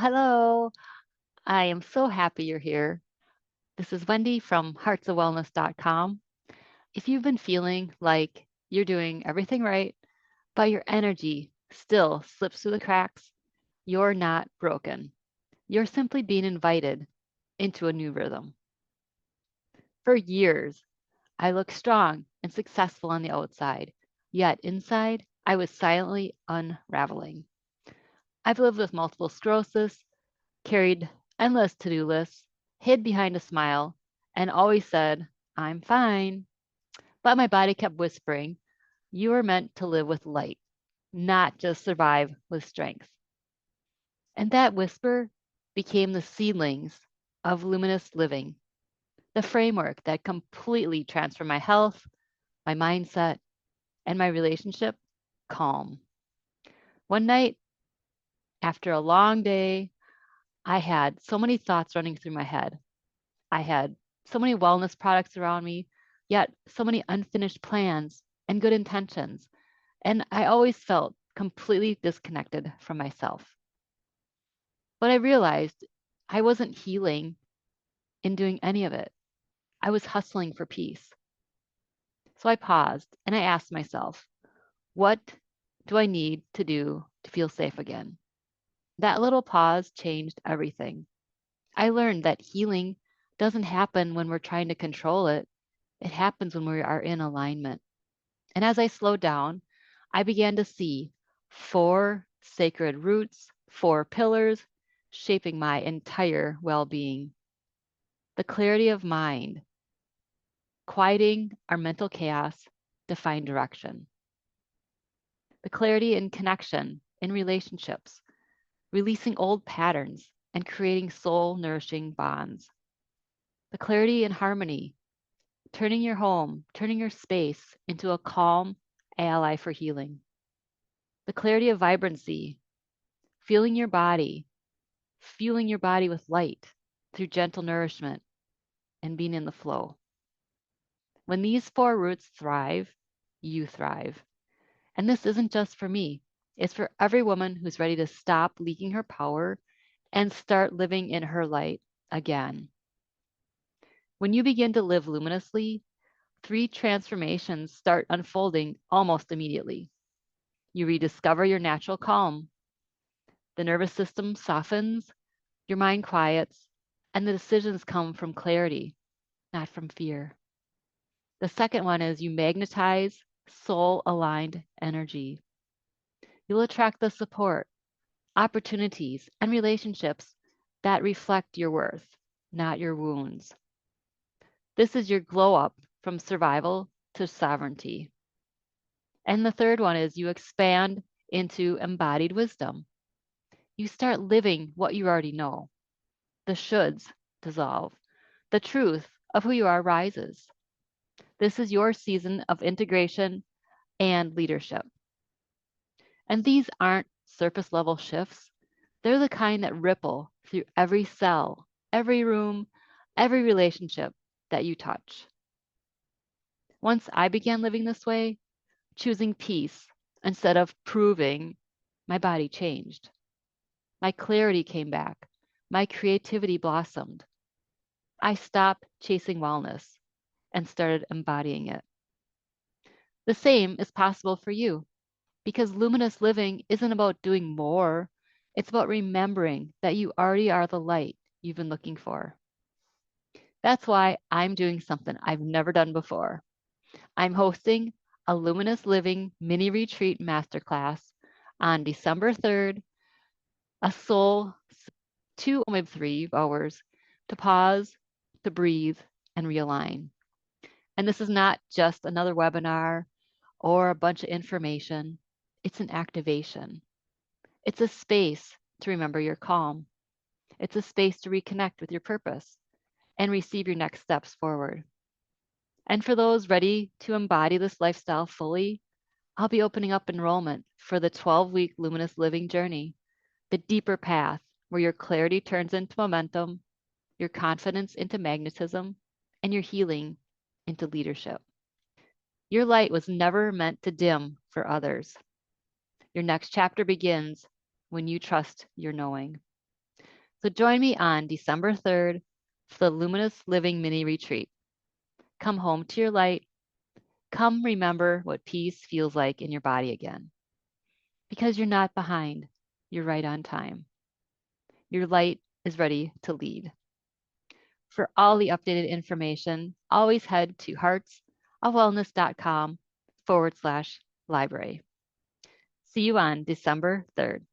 Hello, I am so happy you're here. This is Wendy from heartsofwellness.com. If you've been feeling like you're doing everything right, but your energy still slips through the cracks, you're not broken. You're simply being invited into a new rhythm. For years, I looked strong and successful on the outside, yet inside, I was silently unraveling. I've lived with multiple sclerosis, carried endless to do lists, hid behind a smile, and always said, I'm fine. But my body kept whispering, you are meant to live with light, not just survive with strength. And that whisper became the seedlings of luminous living, the framework that completely transformed my health, my mindset, and my relationship calm. One night, after a long day, I had so many thoughts running through my head. I had so many wellness products around me, yet so many unfinished plans and good intentions. And I always felt completely disconnected from myself. But I realized I wasn't healing in doing any of it. I was hustling for peace. So I paused and I asked myself, what do I need to do to feel safe again? That little pause changed everything. I learned that healing doesn't happen when we're trying to control it. It happens when we are in alignment. And as I slowed down, I began to see four sacred roots, four pillars shaping my entire well being. The clarity of mind, quieting our mental chaos to find direction. The clarity in connection, in relationships, releasing old patterns and creating soul nourishing bonds. The clarity in harmony, turning your home, turning your space into a calm ally for healing. The clarity of vibrancy, feeling your body, fueling your body with light through gentle nourishment and being in the flow. When these four roots thrive, you thrive. And this isn't just for me, it's for every woman who's ready to stop leaking her power and start living in her light again. When you begin to live luminously, three transformations start unfolding almost immediately. You rediscover your natural calm. The nervous system softens, your mind quiets, and the decisions come from clarity, not from fear. The second one is you magnetize soul aligned energy. You'll attract the support, opportunities, and relationships that reflect your worth, not your wounds. This is your glow up from survival to sovereignty. And the third one is you expand into embodied wisdom. You start living what you already know. The shoulds dissolve. The truth of who you are rises. This is your season of integration and leadership. And these aren't surface level shifts. They're the kind that ripple through every cell, every room, every relationship that you touch. Once I began living this way, choosing peace instead of proving, my body changed. My clarity came back. My creativity blossomed. I stopped chasing wellness and started embodying it. The same is possible for you because luminous living isn't about doing more. It's about remembering that you already are the light you've been looking for. That's why I'm doing something I've never done before. I'm hosting a Luminous Living mini retreat masterclass on December 3rd, a soul 2 or maybe 3 hours to pause, to breathe, and realign. And this is not just another webinar or a bunch of information. It's an activation. It's a space to remember your calm. It's a space to reconnect with your purpose and receive your next steps forward. And for those ready to embody this lifestyle fully, I'll be opening up enrollment for the 12-week Luminous Living journey, the deeper path where your clarity turns into momentum, your confidence into magnetism, and your healing into leadership. Your light was never meant to dim for others. Your next chapter begins when you trust your knowing. So join me on December 3rd for the Luminous Living Mini Retreat. Come home to your light. Come remember what peace feels like in your body again. Because you're not behind, you're right on time. Your light is ready to lead. For all the updated information, always head to heartsofwellness.com/library. See you on December 3rd.